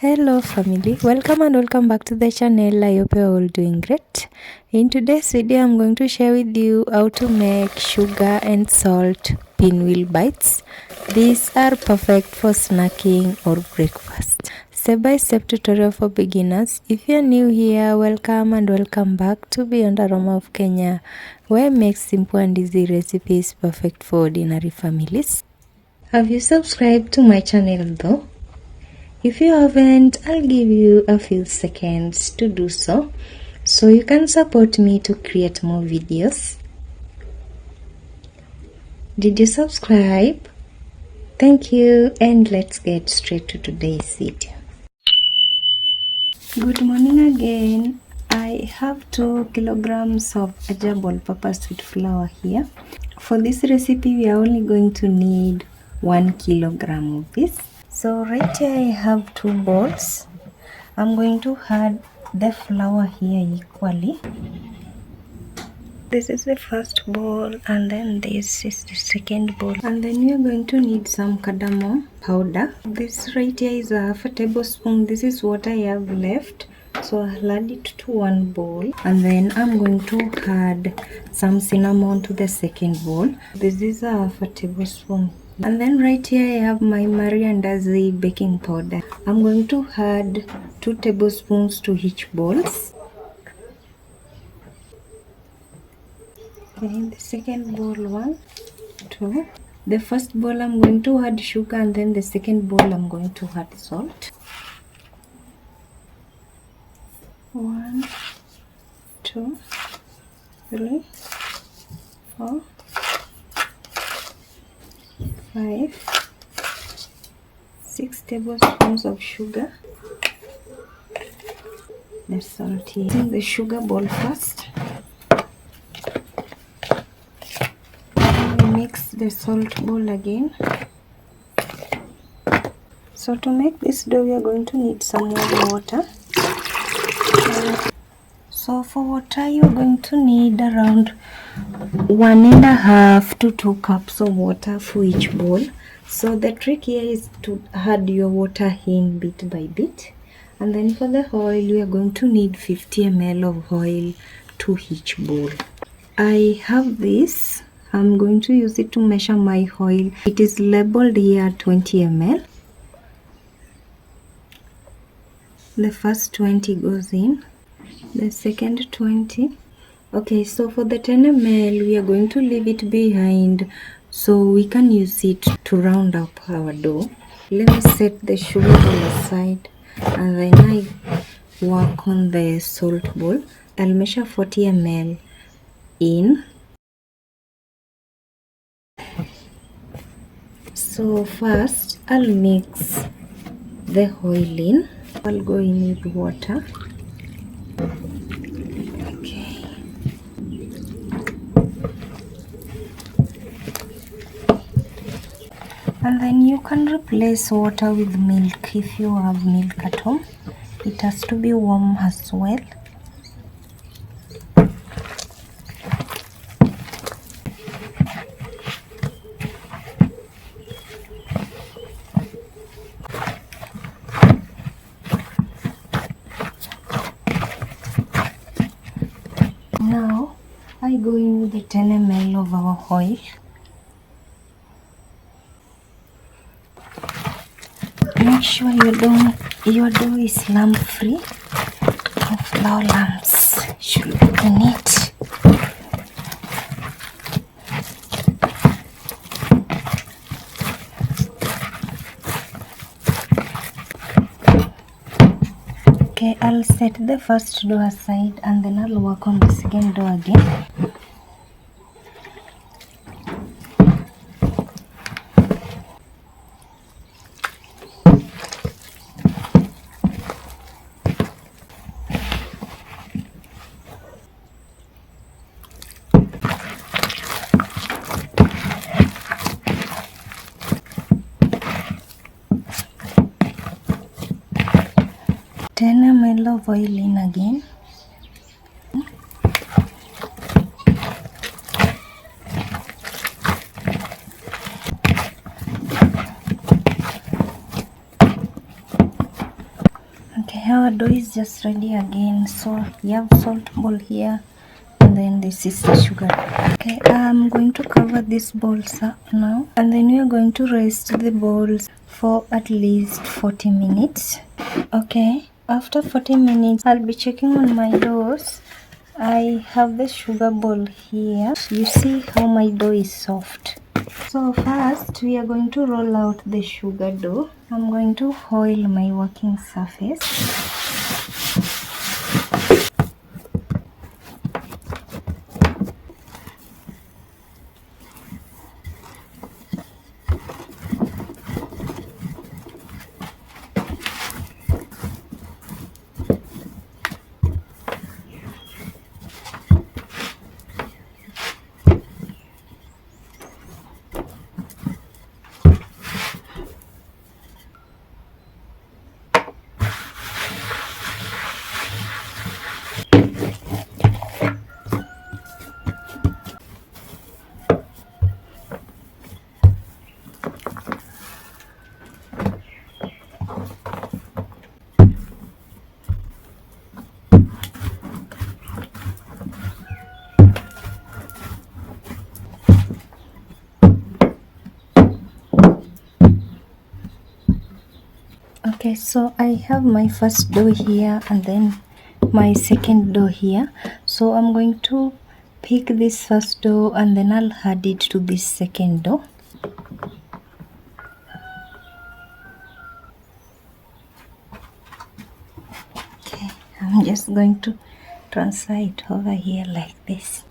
Hello family, welcome and welcome back to the channel. I hope you're all doing great. In today's video I'm going to share with you how to make sugar and salt pinwheel bites. These are perfect for snacking or breakfast. Step by step tutorial for beginners. If you're new here, welcome and welcome back to Beyond Aroma of Kenya, where I make simple and easy recipes perfect for ordinary families. Have you subscribed to my channel though? If you haven't, I'll give you a few seconds to do so you can support me to create more videos. Did you subscribe? Thank you, and let's get straight to today's video. Good morning again. I have 2 kilograms of Ajab all-purpose sweet flour here. For this recipe, we are only going to need 1 kilogram of this. So right here I have 2 bowls. I'm going to add the flour here equally. This is the first bowl and then this is the second bowl. And then we are going to need some cardamom powder. This right here is a half a tablespoon. This is what I have left. So I'll add it to 1 bowl. And then I'm going to add some cinnamon to the second bowl. This is a half a tablespoon. And then right here I have my Mariandazi baking powder. I'm going to add 2 tablespoons to each bowl. In the second bowl, 1, 2. The first bowl I'm going to add sugar, and then the second bowl I'm going to add salt. 1, 2, 3, 4, 5, 6 tablespoons of sugar. The salt here. In the sugar bowl first. Mix the salt bowl again. So to make this dough we are going to need some more water. So for water you are going to need around 1.5 to 2 cups of water for each bowl. So the trick here is to add your water in bit by bit. And then for the oil we are going to need 50 ml of oil to each bowl. I have this. I'm going to use it to measure my oil. It is labeled here 20 ml. The first 20 goes in. The second 20. Okay, so for the 10 ml we are going to leave it behind so we can use it to round up our dough. Let me set the sugar bowl aside and then I work on the salt bowl. I'll measure 40 ml in. So first I'll mix the oil in. I'll go in with water. Okay. And then you can replace water with milk if you have milk at home. It has to be warm as well. Now I go in with the 10 ml of our oil. Make sure your dough is lump free. No flour lumps should be in it. Okay, I'll set the first dough aside and then I'll work on the second dough again. Of oil in again. our dough is just ready again. So we have salt ball here, and then this is the sugar. Okay, I'm going to cover these balls up now, and then we are going to rest the balls for at least 40 minutes. Okay, after 40 minutes I'll be checking on my doughs. I have the sugar ball here. You see how my dough is soft. So first we are going to roll out the sugar dough. I'm going to oil my working surface. Okay, so I have my first dough here and then my second dough here. So I'm going to pick this first dough and then I'll add it to this second dough. Okay, I'm just going to transfer it over here like this.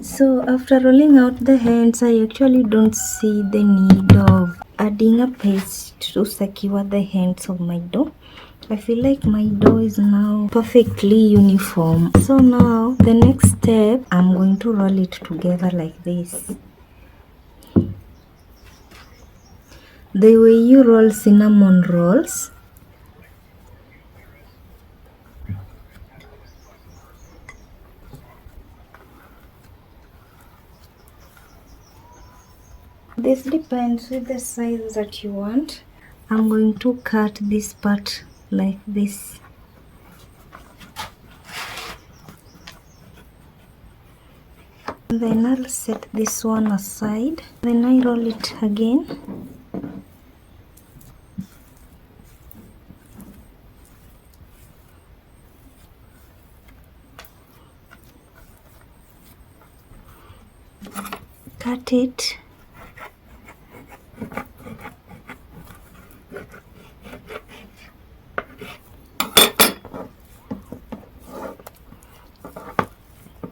So after rolling out the hands, I actually don't see the need of adding a paste to secure the hands of my dough. I feel like my dough is now perfectly uniform. So now the next step, I'm going to roll it together like this. The way you roll cinnamon rolls. This depends with the size that you want. I'm going to cut this part like this. Then I'll set this one aside. Then I roll it again. Cut it.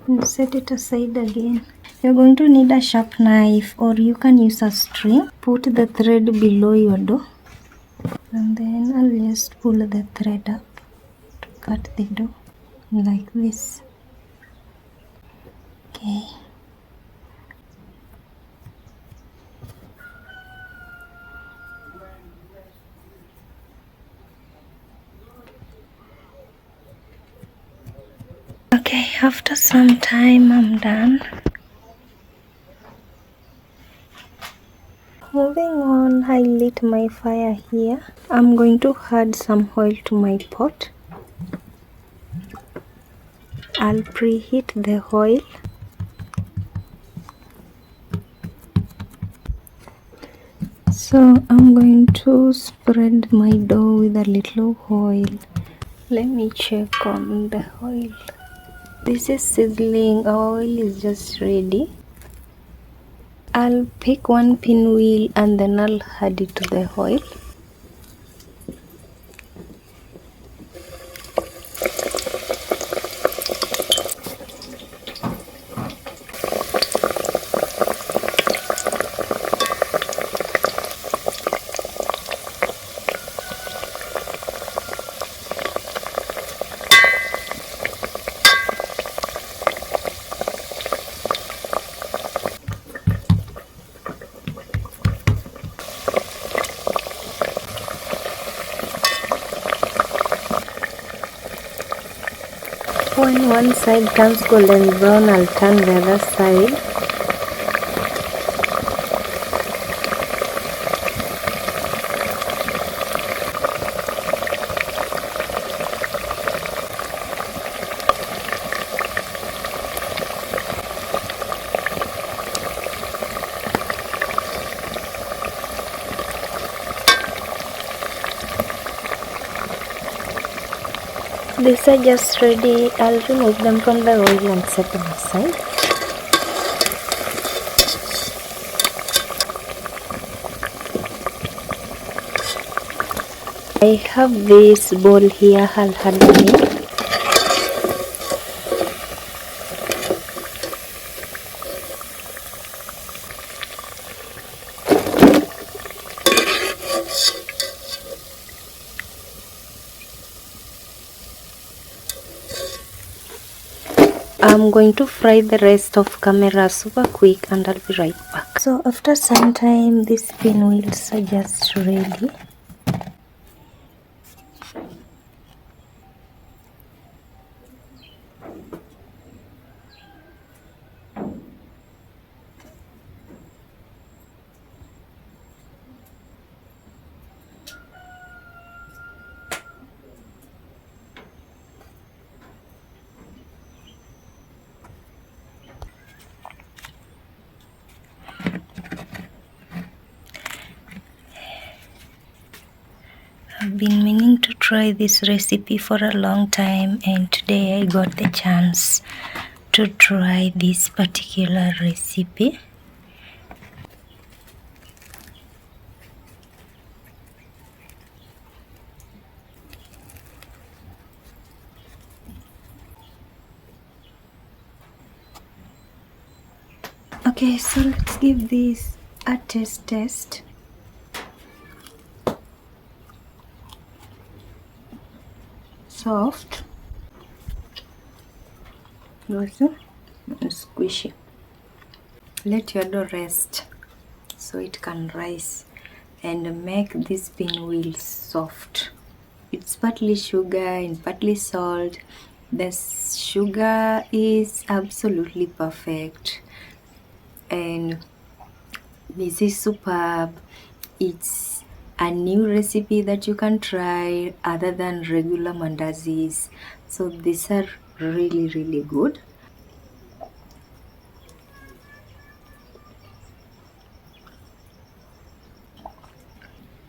And set it aside again. You're going to need a sharp knife or you can use a string. Put the thread below your dough and then I'll just pull the thread up to cut the dough like this. Okay. Okay, after some time I'm done. Moving on, I lit my fire here. I'm going to add some oil to my pot. I'll preheat the oil. So I'm going to spread my dough with a little oil. Let me check on the oil. This is sizzling. Our oil is just ready. I'll pick one pinwheel and then I'll add it to the oil. when one side turns golden brown, I'll turn the other side. These are just ready. I'll remove them from the oil and set them aside. I have this bowl here. I'll add them in. I'm going to fry the rest of camera super quick and I'll be right back. So after some time, these pinwheels are just ready. I've been meaning to try this recipe for a long time, and today I got the chance to try this particular recipe. Okay, so let's give this a test. Soft, also and squishy. Let your dough rest so it can rise and make these pinwheels soft. It's partly sugar and partly salt. The sugar is absolutely perfect and this is superb. It's a new recipe that you can try other than regular mandazis. So these are really good.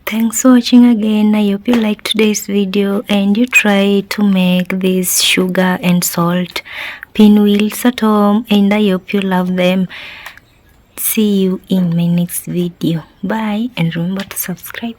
Thanks for watching again. I hope you liked today's video and you try to make these sugar and salt pinwheels at home, and I hope you love them. See you in my next video. Bye, and remember to subscribe.